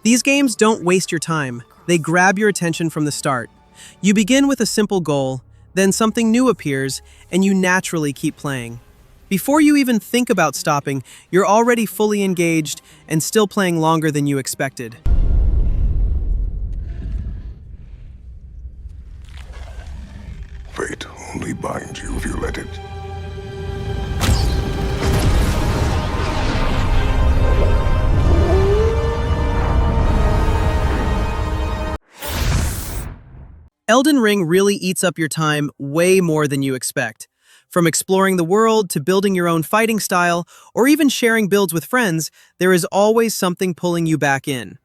These games don't waste your time. They grab your attention from the start. You begin with a simple goal, then something new appears, and you naturally keep playing. Before you even think about stopping, you're already fully engaged and still playing longer than you expected. Fate only binds you if you let it. Elden Ring really eats up your time way more than you expect. From exploring the world to building your own fighting style, or even sharing builds with friends, there is always something pulling you back in.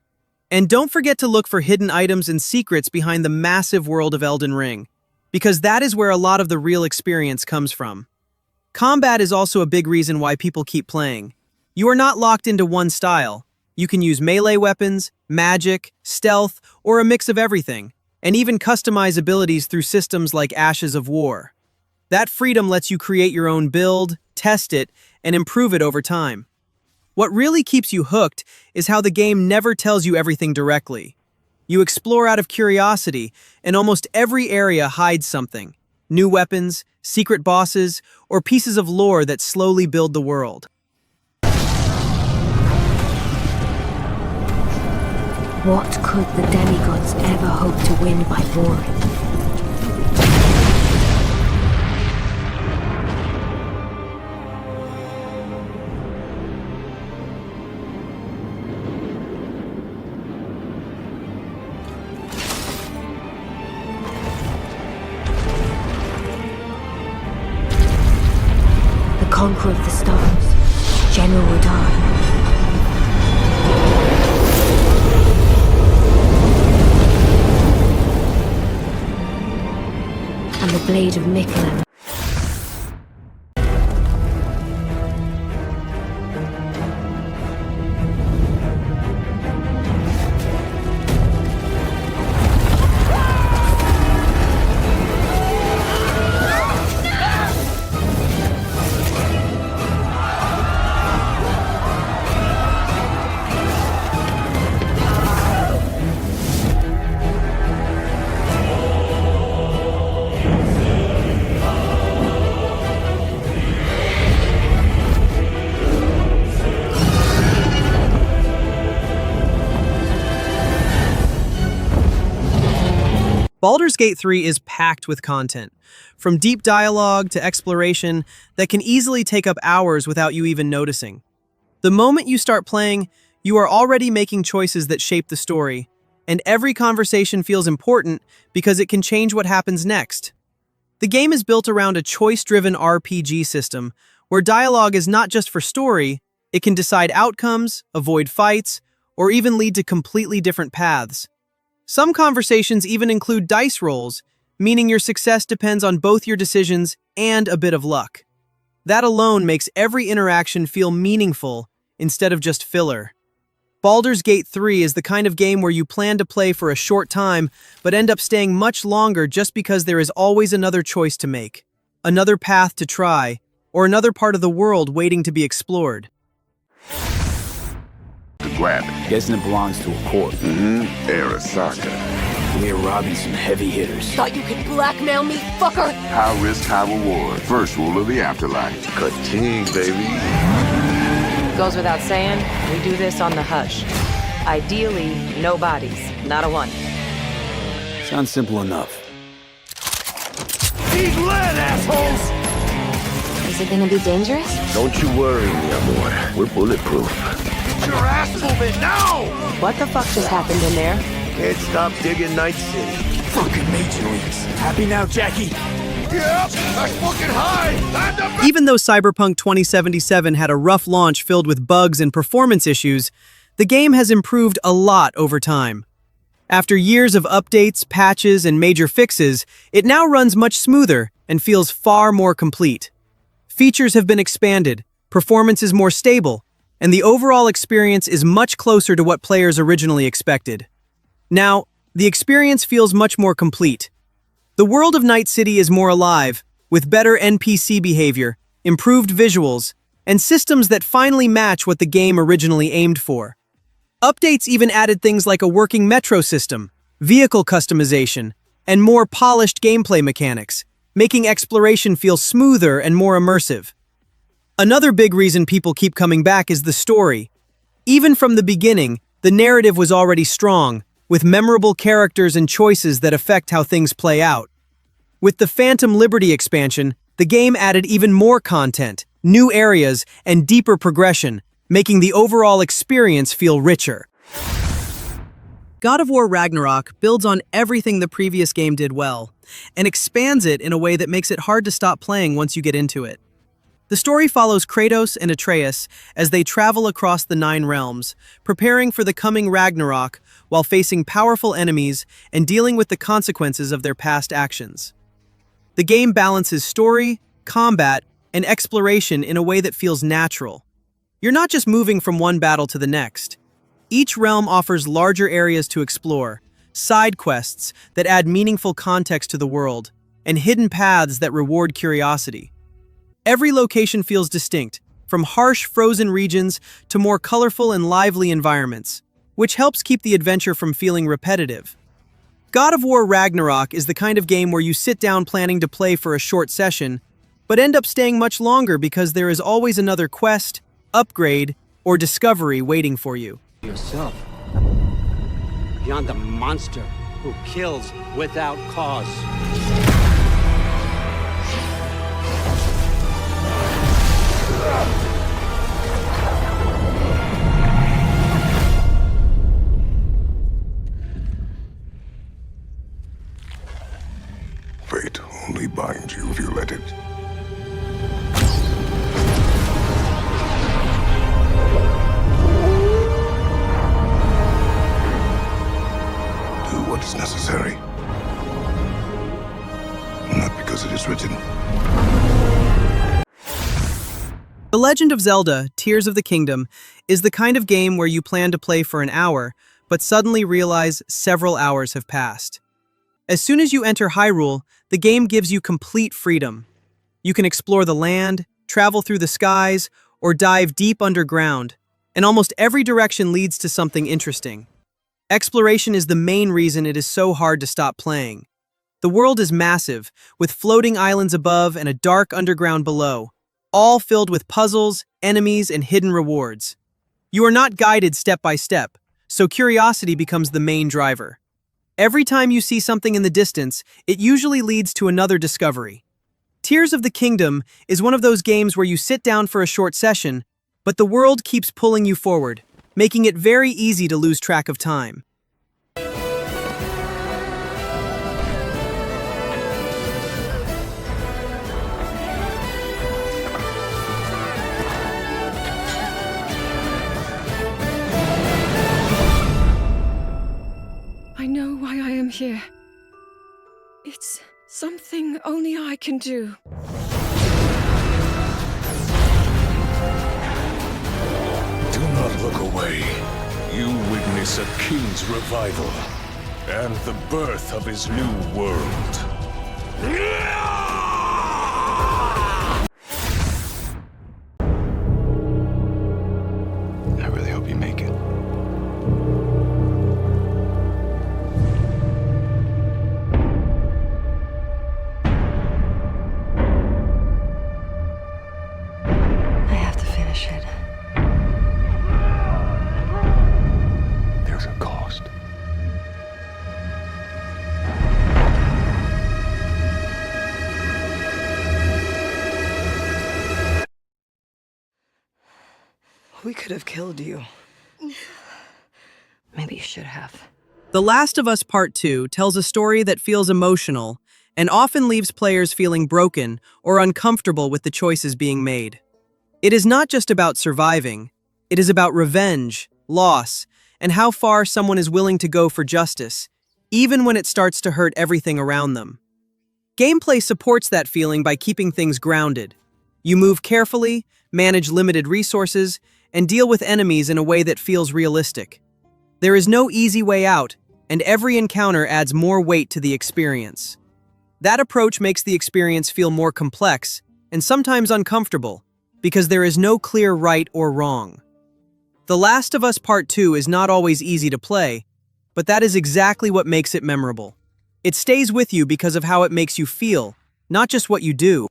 And don't forget to look for hidden items and secrets behind the massive world of Elden Ring, because that is where a lot of the real experience comes from. Combat is also a big reason why people keep playing. You are not locked into one style. You can use melee weapons, magic, stealth, or a mix of everything, and even customize abilities through systems like Ashes of War. That freedom lets you create your own build, test it, and improve it over time. What really keeps you hooked is how the game never tells you everything directly. You explore out of curiosity, and almost every area hides something: new weapons, secret bosses, or pieces of lore that slowly build the world. What could the demigods ever hope to win by warring? The conqueror of the stars, General Radar. And the blade of Michelin. Baldur's Gate 3 is packed with content, from deep dialogue to exploration that can easily take up hours without you even noticing. The moment you start playing, you are already making choices that shape the story, and every conversation feels important because it can change what happens next. The game is built around a choice-driven RPG system, where dialogue is not just for story, it can decide outcomes, avoid fights, or even lead to completely different paths. Some conversations even include dice rolls, meaning your success depends on both your decisions and a bit of luck. That alone makes every interaction feel meaningful instead of just filler. Baldur's Gate 3 is the kind of game where you plan to play for a short time, but end up staying much longer just because there is always another choice to make, another path to try, or another part of the world waiting to be explored. Grab it. Guessing it belongs to a corp. Arasaka. We're robbing some heavy hitters. Thought you could blackmail me, fucker? High risk, high reward. First rule of the afterlife. Ka-ting, baby. Goes without saying, we do this on the hush. Ideally, no bodies, not a one. Sounds simple enough. Eat lead, assholes! Is it gonna be dangerous? Don't you worry, mi amor. We're bulletproof. Get your ass moving now! What the fuck just happened in there? Can't stop digging Night City. Fucking Major Leagues. Happy now, Jackie? Yep, that's fucking high! Even though Cyberpunk 2077 had a rough launch filled with bugs and performance issues, the game has improved a lot over time. After years of updates, patches, and major fixes, it now runs much smoother and feels far more complete. Features have been expanded, performance is more stable, and the overall experience is much closer to what players originally expected. Now, the experience feels much more complete. The world of Night City is more alive, with better NPC behavior, improved visuals, and systems that finally match what the game originally aimed for. Updates even added things like a working metro system, vehicle customization, and more polished gameplay mechanics, making exploration feel smoother and more immersive. Another big reason people keep coming back is the story. Even from the beginning, the narrative was already strong, with memorable characters and choices that affect how things play out. With the Phantom Liberty expansion, the game added even more content, new areas, and deeper progression, making the overall experience feel richer. God of War Ragnarok builds on everything the previous game did well, and expands it in a way that makes it hard to stop playing once you get into it. The story follows Kratos and Atreus as they travel across the Nine Realms, preparing for the coming Ragnarok while facing powerful enemies and dealing with the consequences of their past actions. The game balances story, combat, and exploration in a way that feels natural. You're not just moving from one battle to the next. Each realm offers larger areas to explore, side quests that add meaningful context to the world, and hidden paths that reward curiosity. Every location feels distinct, from harsh, frozen regions to more colorful and lively environments, which helps keep the adventure from feeling repetitive. God of War Ragnarok is the kind of game where you sit down planning to play for a short session, but end up staying much longer because there is always another quest, upgrade, or discovery waiting for you. Yourself. Beyond the monster who kills without cause. Fate only binds you if you let it. Do what is necessary. Not because it is written. The Legend of Zelda, Tears of the Kingdom, is the kind of game where you plan to play for an hour, but suddenly realize several hours have passed. As soon as you enter Hyrule, the game gives you complete freedom. You can explore the land, travel through the skies, or dive deep underground, and almost every direction leads to something interesting. Exploration is the main reason it is so hard to stop playing. The world is massive, with floating islands above and a dark underground below, all filled with puzzles, enemies, and hidden rewards. You are not guided step by step, so curiosity becomes the main driver. Every time you see something in the distance, it usually leads to another discovery. Tears of the Kingdom is one of those games where you sit down for a short session, but the world keeps pulling you forward, making it very easy to lose track of time. I know why I am here. It's something only I can do. Do not look away. You witness a king's revival and the birth of his new world. I really hope you make it. I have to finish it. There's a cost. We could have killed you. Maybe you should have. The Last of Us Part 2 tells a story that feels emotional and often leaves players feeling broken or uncomfortable with the choices being made. It is not just about surviving, it is about revenge, loss, and how far someone is willing to go for justice, even when it starts to hurt everything around them. Gameplay supports that feeling by keeping things grounded. You move carefully, manage limited resources, and deal with enemies in a way that feels realistic. There is no easy way out, and every encounter adds more weight to the experience. That approach makes the experience feel more complex and sometimes uncomfortable, because there is no clear right or wrong. The Last of Us Part 2 is not always easy to play, but that is exactly what makes it memorable. It stays with you because of how it makes you feel, not just what you do.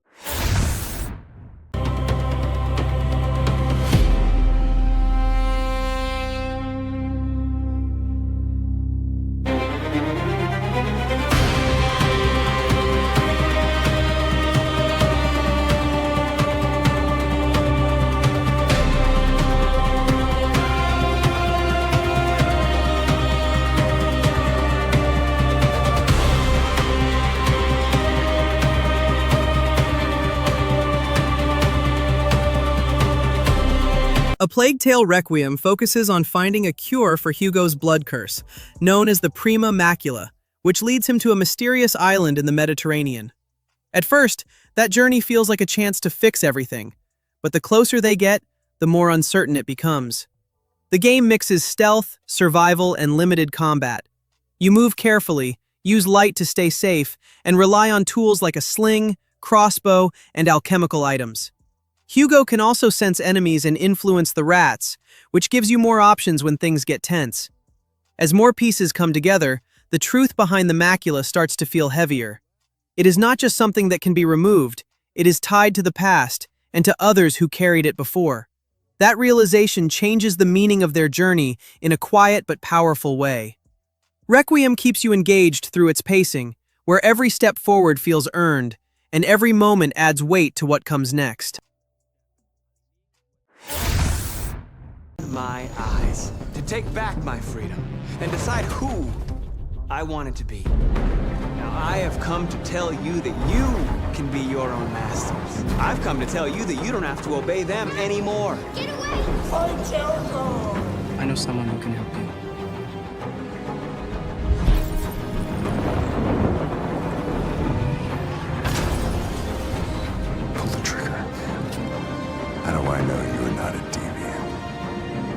A Plague Tale Requiem focuses on finding a cure for Hugo's blood curse, known as the Prima Macula, which leads him to a mysterious island in the Mediterranean. At first, that journey feels like a chance to fix everything, but the closer they get, the more uncertain it becomes. The game mixes stealth, survival, and limited combat. You move carefully, use light to stay safe, and rely on tools like a sling, crossbow, and alchemical items. Hugo can also sense enemies and influence the rats, which gives you more options when things get tense. As more pieces come together, the truth behind the macula starts to feel heavier. It is not just something that can be removed, it is tied to the past and to others who carried it before. That realization changes the meaning of their journey in a quiet but powerful way. Requiem keeps you engaged through its pacing, where every step forward feels earned, and every moment adds weight to what comes next. My eyes to take back my freedom and decide who I want it to be. Now I have come to tell you that you can be your own masters. I've come to tell you that you don't have to obey them anymore. Get away! Fight Jericho! I know someone who can help you. Pull the trigger. How do I know you are not a deviant?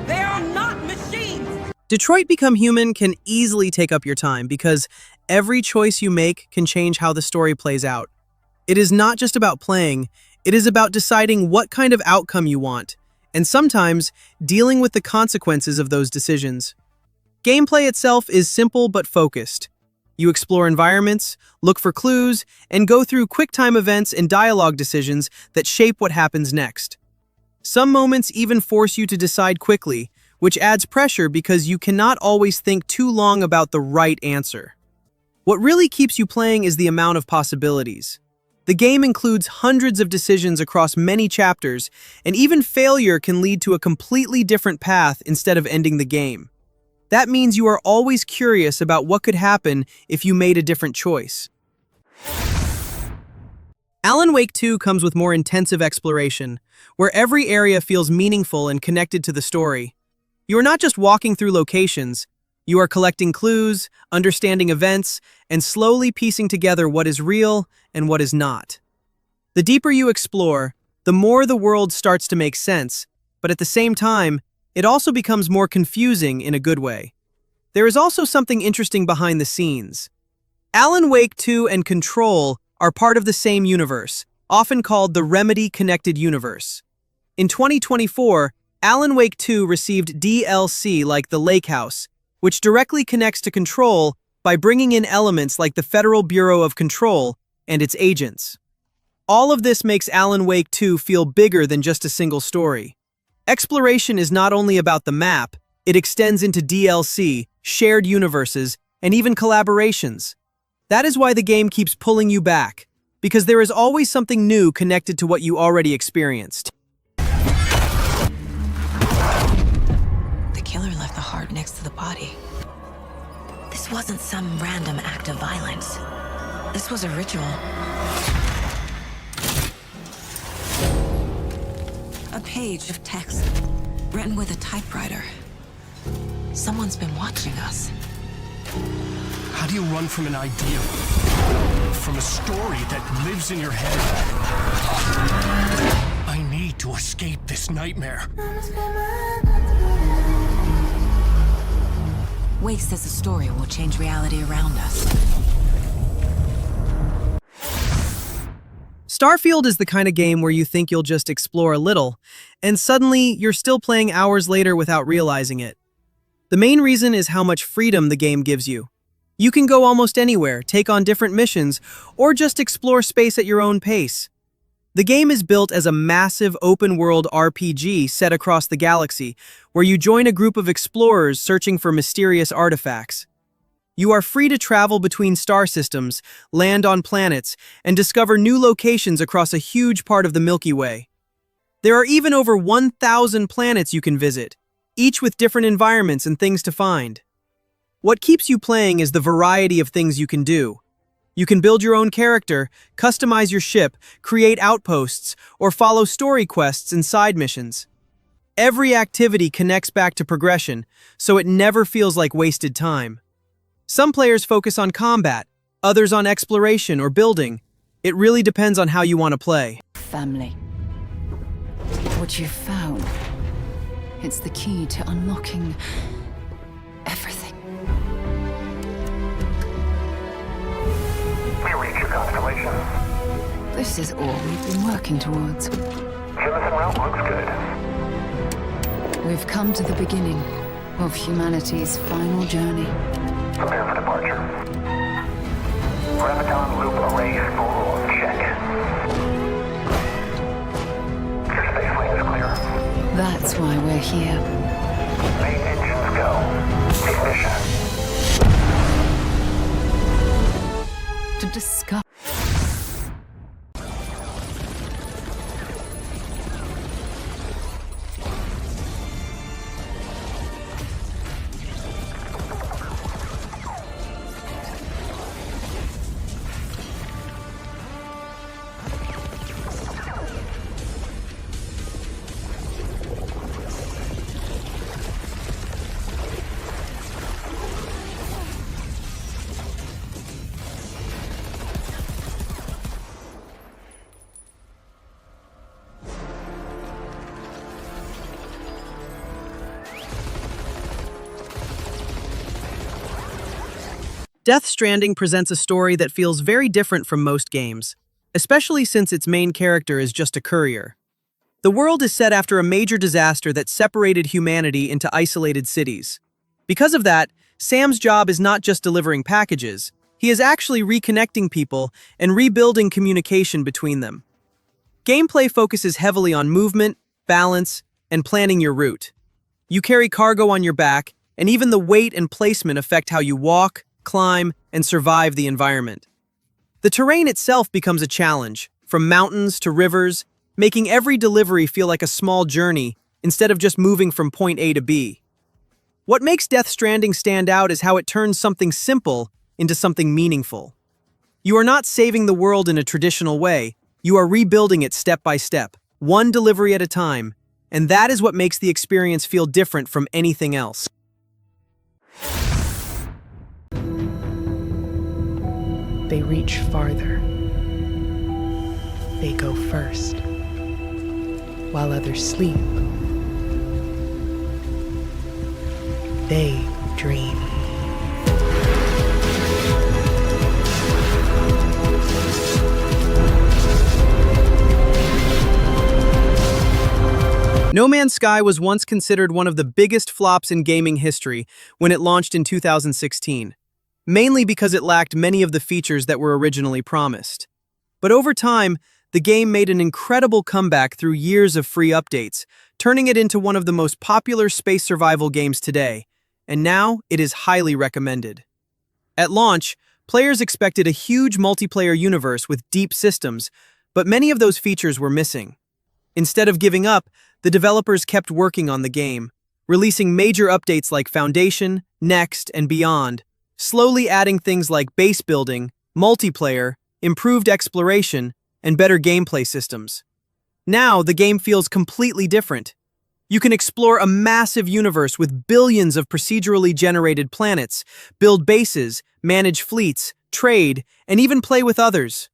They are not machines! Detroit Become Human can easily take up your time because every choice you make can change how the story plays out. It is not just about playing, it is about deciding what kind of outcome you want, and sometimes dealing with the consequences of those decisions. Gameplay itself is simple but focused. You explore environments, look for clues, and go through quick-time events and dialogue decisions that shape what happens next. Some moments even force you to decide quickly, which adds pressure because you cannot always think too long about the right answer. What really keeps you playing is the amount of possibilities. The game includes hundreds of decisions across many chapters, and even failure can lead to a completely different path instead of ending the game. That means you are always curious about what could happen if you made a different choice. Alan Wake 2 comes with more intensive exploration, where every area feels meaningful and connected to the story. You are not just walking through locations, you are collecting clues, understanding events, and slowly piecing together what is real and what is not. The deeper you explore, the more the world starts to make sense, but at the same time, it also becomes more confusing in a good way. There is also something interesting behind the scenes. Alan Wake 2 and Control are part of the same universe, often called the Remedy Connected Universe. In 2024, Alan Wake 2 received DLC like The Lake House, which directly connects to Control by bringing in elements like the Federal Bureau of Control and its agents. All of this makes Alan Wake 2 feel bigger than just a single story. Exploration is not only about the map, it extends into DLC, shared universes, and even collaborations. That is why the game keeps pulling you back, because there is always something new connected to what you already experienced. The killer left the heart next to the body. This wasn't some random act of violence. This was a ritual. A page of text, written with a typewriter. Someone's been watching us. How do you run from an idea? From a story that lives in your head? I need to escape this nightmare. Wake says the story will change reality around us. Starfield is the kind of game where you think you'll just explore a little, and suddenly you're still playing hours later without realizing it. The main reason is how much freedom the game gives you. You can go almost anywhere, take on different missions, or just explore space at your own pace. The game is built as a massive open-world RPG set across the galaxy, where you join a group of explorers searching for mysterious artifacts. You are free to travel between star systems, land on planets, and discover new locations across a huge part of the Milky Way. There are even over 1,000 planets you can visit, each with different environments and things to find. What keeps you playing is the variety of things you can do. You can build your own character, customize your ship, create outposts, or follow story quests and side missions. Every activity connects back to progression, so it never feels like wasted time. Some players focus on combat, others on exploration or building. It really depends on how you want to play. Family. What you've found, it's the key to unlocking everything. We reach your constellation. This is all we've been working towards. Jemison route looks good. We've come to the beginning of humanity's final journey. Prepare for departure. Graviton loop array full check. Your space lane is clear. That's why we're here. Main engines go. Ignition. To discover. Death Stranding presents a story that feels very different from most games, especially since its main character is just a courier. The world is set after a major disaster that separated humanity into isolated cities. Because of that, Sam's job is not just delivering packages, he is actually reconnecting people and rebuilding communication between them. Gameplay focuses heavily on movement, balance, and planning your route. You carry cargo on your back, and even the weight and placement affect how you walk, climb, and survive the environment. The terrain itself becomes a challenge, from mountains to rivers, making every delivery feel like a small journey instead of just moving from point A to B. What makes Death Stranding stand out is how it turns something simple into something meaningful. You are not saving the world in a traditional way, you are rebuilding it step by step, one delivery at a time, and that is what makes the experience feel different from anything else. They reach farther. They go first, while others sleep. They dream. No Man's Sky was once considered one of the biggest flops in gaming history when it launched in 2016. Mainly because it lacked many of the features that were originally promised. But over time, the game made an incredible comeback through years of free updates, turning it into one of the most popular space survival games today, and now it is highly recommended. At launch, players expected a huge multiplayer universe with deep systems, but many of those features were missing. Instead of giving up, the developers kept working on the game, releasing major updates like Foundation, Next, and Beyond, slowly adding things like base building, multiplayer, improved exploration, and better gameplay systems. Now, the game feels completely different. You can explore a massive universe with billions of procedurally generated planets, build bases, manage fleets, trade, and even play with others.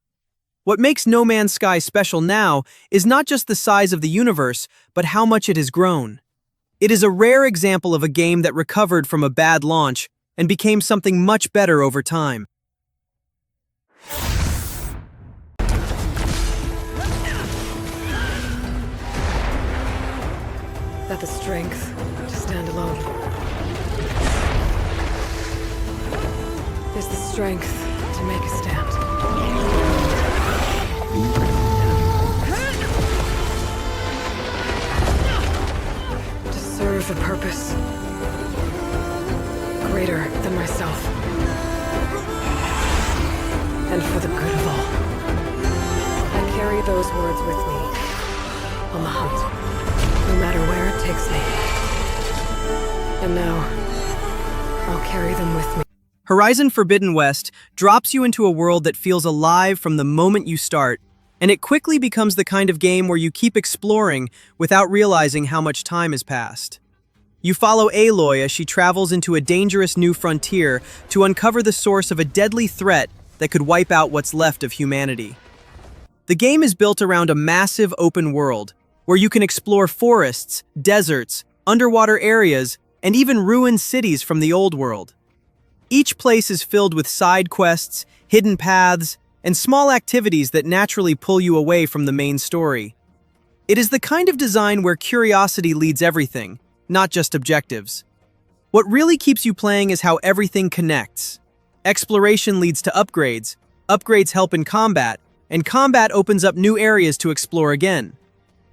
What makes No Man's Sky special now is not just the size of the universe, but how much it has grown. It is a rare example of a game that recovered from a bad launch and became something much better over time. the strength to stand alone. There's the strength to make a stand. To serve a purpose greater than myself. And for the good of all. I carry those words with me on the hunt, no matter where it takes me. And now, I'll carry them with me. Horizon Forbidden West drops you into a world that feels alive from the moment you start, and it quickly becomes the kind of game where you keep exploring without realizing how much time has passed. You follow Aloy as she travels into a dangerous new frontier to uncover the source of a deadly threat that could wipe out what's left of humanity. The game is built around a massive open world, where you can explore forests, deserts, underwater areas, and even ruined cities from the old world. Each place is filled with side quests, hidden paths, and small activities that naturally pull you away from the main story. It is the kind of design where curiosity leads everything, not just objectives. What really keeps you playing is how everything connects. Exploration leads to upgrades, upgrades help in combat, and combat opens up new areas to explore again.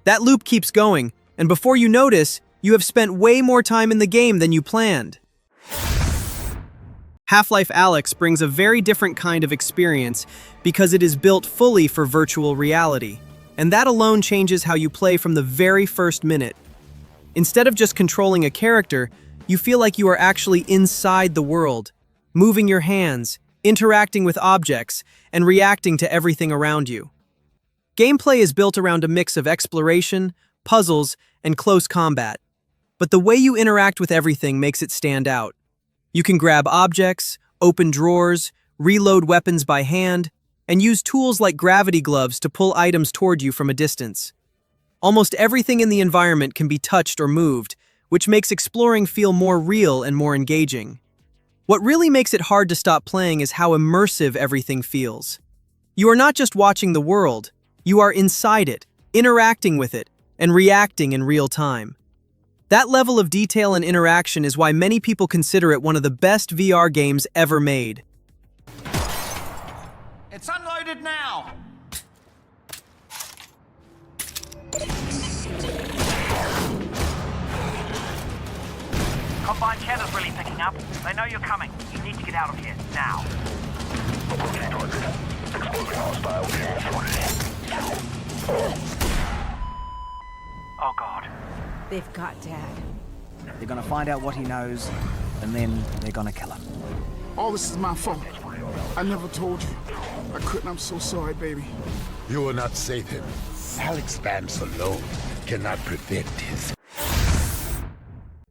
That loop keeps going, and before you notice, you have spent way more time in the game than you planned. Half-Life Alyx brings a very different kind of experience because it is built fully for virtual reality, and that alone changes how you play from the very first minute. Instead of just controlling a character, you feel like you are actually inside the world, moving your hands, interacting with objects, and reacting to everything around you. Gameplay is built around a mix of exploration, puzzles, and close combat. But the way you interact with everything makes it stand out. You can grab objects, open drawers, reload weapons by hand, and use tools like gravity gloves to pull items toward you from a distance. Almost everything in the environment can be touched or moved, which makes exploring feel more real and more engaging. What really makes it hard to stop playing is how immersive everything feels. You are not just watching the world, you are inside it, interacting with it, and reacting in real time. That level of detail and interaction is why many people consider it one of the best VR games ever made. It's unloaded now! Combined cheddar's really picking up. They know you're coming. You need to get out of here, now. Approaching target. Exposing hostile Oh God. They've got Dad. They're gonna find out what he knows, and then they're gonna kill him. All this is my fault. I never told you. I couldn't. I'm so sorry, baby. You will not save him. Alyx Vance alone cannot prevent his...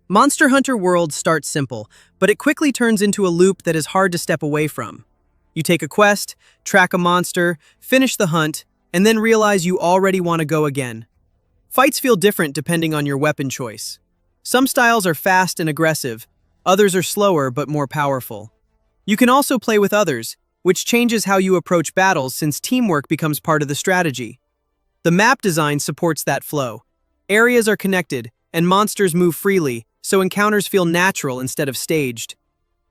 Monster Hunter World starts simple, but it quickly turns into a loop that is hard to step away from. You take a quest, track a monster, finish the hunt, and then realize you already want to go again. Fights feel different depending on your weapon choice. Some styles are fast and aggressive, others are slower but more powerful. You can also play with others, which changes how you approach battles since teamwork becomes part of the strategy. The map design supports that flow. Areas are connected, and monsters move freely, so encounters feel natural instead of staged.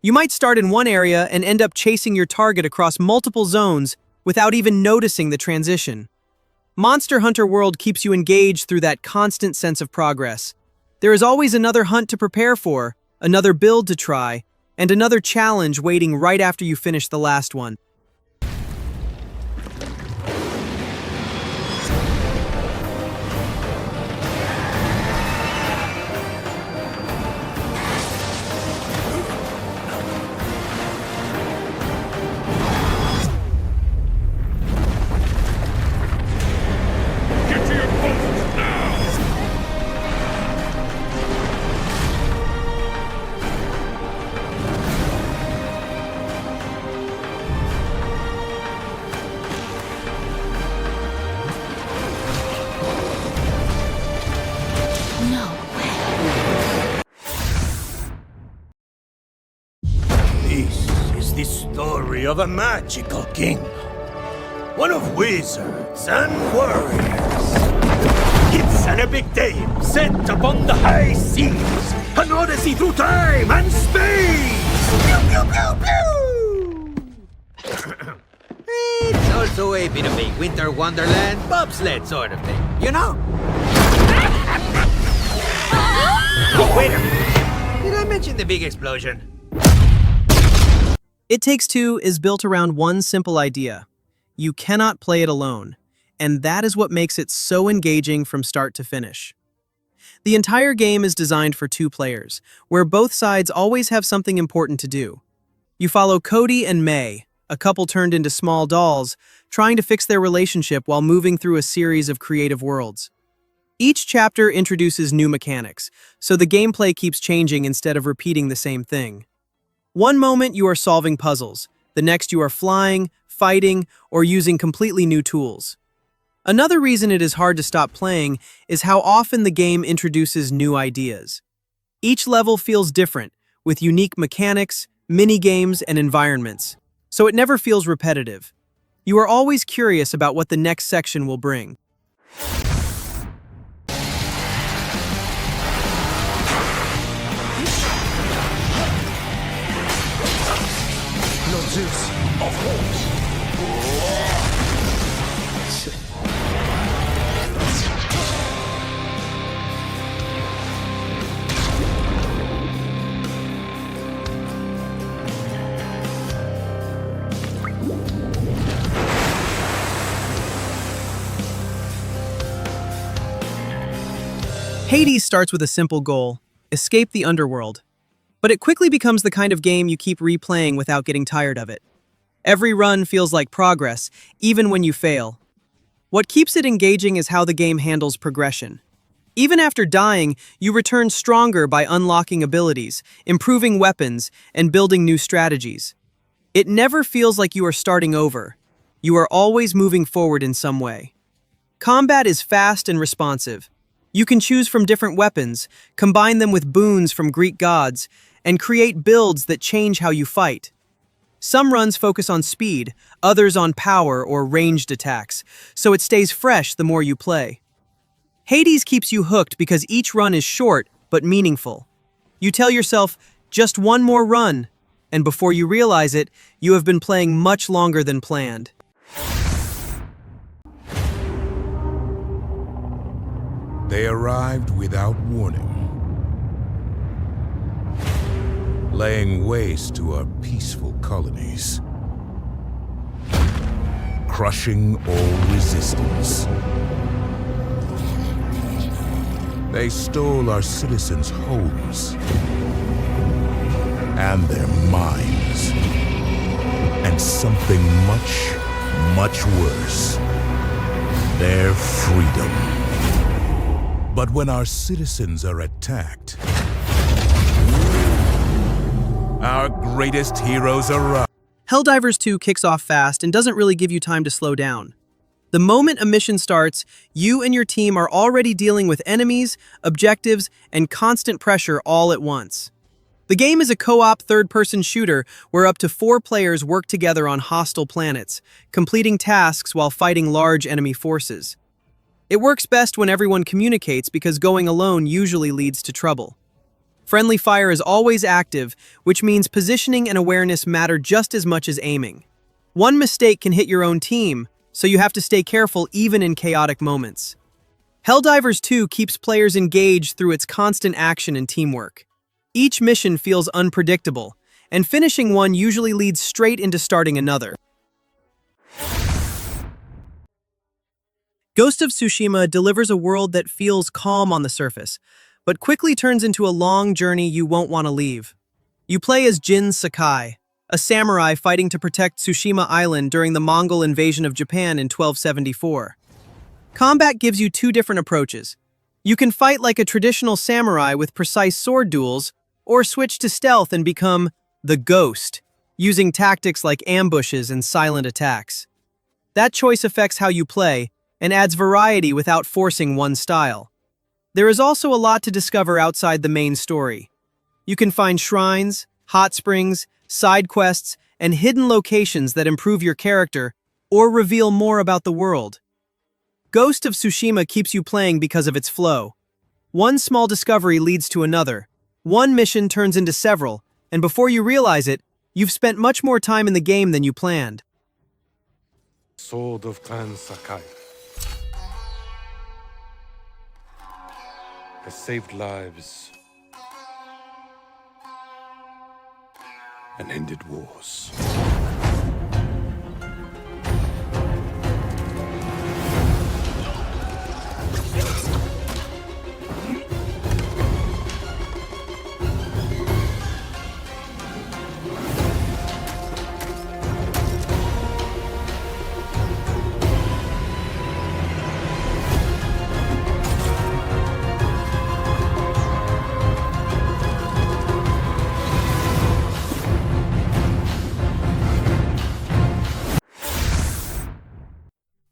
You might start in one area and end up chasing your target across multiple zones without even noticing the transition. Monster Hunter World keeps you engaged through that constant sense of progress. There is always another hunt to prepare for, another build to try, and another challenge waiting right after you finish the last one. The story of a magical kingdom, one of wizards and warriors. It's an epic tale set upon the high seas, an odyssey through time and space! Pew, pew, pew, pew! It's also a bit of a winter wonderland bobsled sort of thing, you know? Oh, wait a minute. Did I mention the big explosion? It Takes Two is built around one simple idea. You cannot play it alone, and that is what makes it so engaging from start to finish. The entire game is designed for 2 players, where both sides always have something important to do. You follow Cody and May, a couple turned into small dolls, trying to fix their relationship while moving through a series of creative worlds. Each chapter introduces new mechanics, so the gameplay keeps changing instead of repeating the same thing. One moment you are solving puzzles, the next you are flying, fighting, or using completely new tools. Another reason it is hard to stop playing is how often the game introduces new ideas. Each level feels different, with unique mechanics, mini-games, and environments, so it never feels repetitive. You are always curious about what the next section will bring. Lord Zeus, of course. Hades starts with a simple goal: escape the underworld. But it quickly becomes the kind of game you keep replaying without getting tired of it. Every run feels like progress, even when you fail. What keeps it engaging is how the game handles progression. Even after dying, you return stronger by unlocking abilities, improving weapons, and building new strategies. It never feels like you are starting over. You are always moving forward in some way. Combat is fast and responsive. You can choose from different weapons, combine them with boons from Greek gods, and create builds that change how you fight. Some runs focus on speed, others on power or ranged attacks, so it stays fresh the more you play. Hades keeps you hooked because each run is short but meaningful. You tell yourself, just one more run, and before you realize it, you have been playing much longer than planned. They arrived without warning, laying waste to our peaceful colonies, crushing all resistance. They stole our citizens' homes and their minds, and something much, much worse, their freedom. But when our citizens are attacked, our greatest heroes arrive. Helldivers 2 kicks off fast and doesn't really give you time to slow down. The moment a mission starts, you and your team are already dealing with enemies, objectives, and constant pressure all at once. The game is a co-op third-person shooter where up to 4 players work together on hostile planets, completing tasks while fighting large enemy forces. It works best when everyone communicates because going alone usually leads to trouble. Friendly fire is always active, which means positioning and awareness matter just as much as aiming. One mistake can hit your own team, so you have to stay careful even in chaotic moments. Helldivers 2 keeps players engaged through its constant action and teamwork. Each mission feels unpredictable, and finishing one usually leads straight into starting another. Ghost of Tsushima delivers a world that feels calm on the surface, but quickly turns into a long journey you won't want to leave. You play as Jin Sakai, a samurai fighting to protect Tsushima Island during the Mongol invasion of Japan in 1274. Combat gives you 2 different approaches. You can fight like a traditional samurai with precise sword duels, or switch to stealth and become the Ghost, using tactics like ambushes and silent attacks. That choice affects how you play, and adds variety without forcing one style. There is also a lot to discover outside the main story. You can find shrines, hot springs, side quests, and hidden locations that improve your character or reveal more about the world. Ghost of Tsushima keeps you playing because of its flow. One small discovery leads to another. One mission turns into several, and before you realize it, you've spent much more time in the game than you planned. Sword of Clan Sakai has saved lives and ended wars.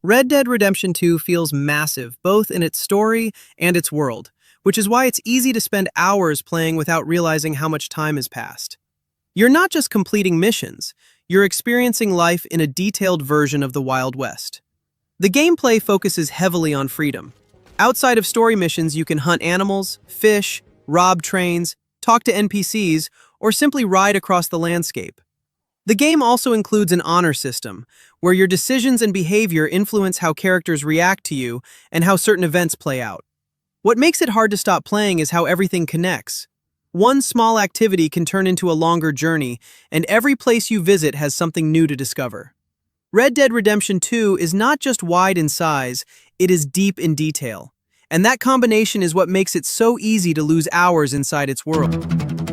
Red Dead Redemption 2 feels massive, both in its story and its world, which is why it's easy to spend hours playing without realizing how much time has passed. You're not just completing missions, you're experiencing life in a detailed version of the Wild West. The gameplay focuses heavily on freedom. Outside of story missions, you can hunt animals, fish, rob trains, talk to NPCs, or simply ride across the landscape. The game also includes an honor system, where your decisions and behavior influence how characters react to you and how certain events play out. What makes it hard to stop playing is how everything connects. One small activity can turn into a longer journey, and every place you visit has something new to discover. Red Dead Redemption 2 is not just wide in size, it is deep in detail. And that combination is what makes it so easy to lose hours inside its world.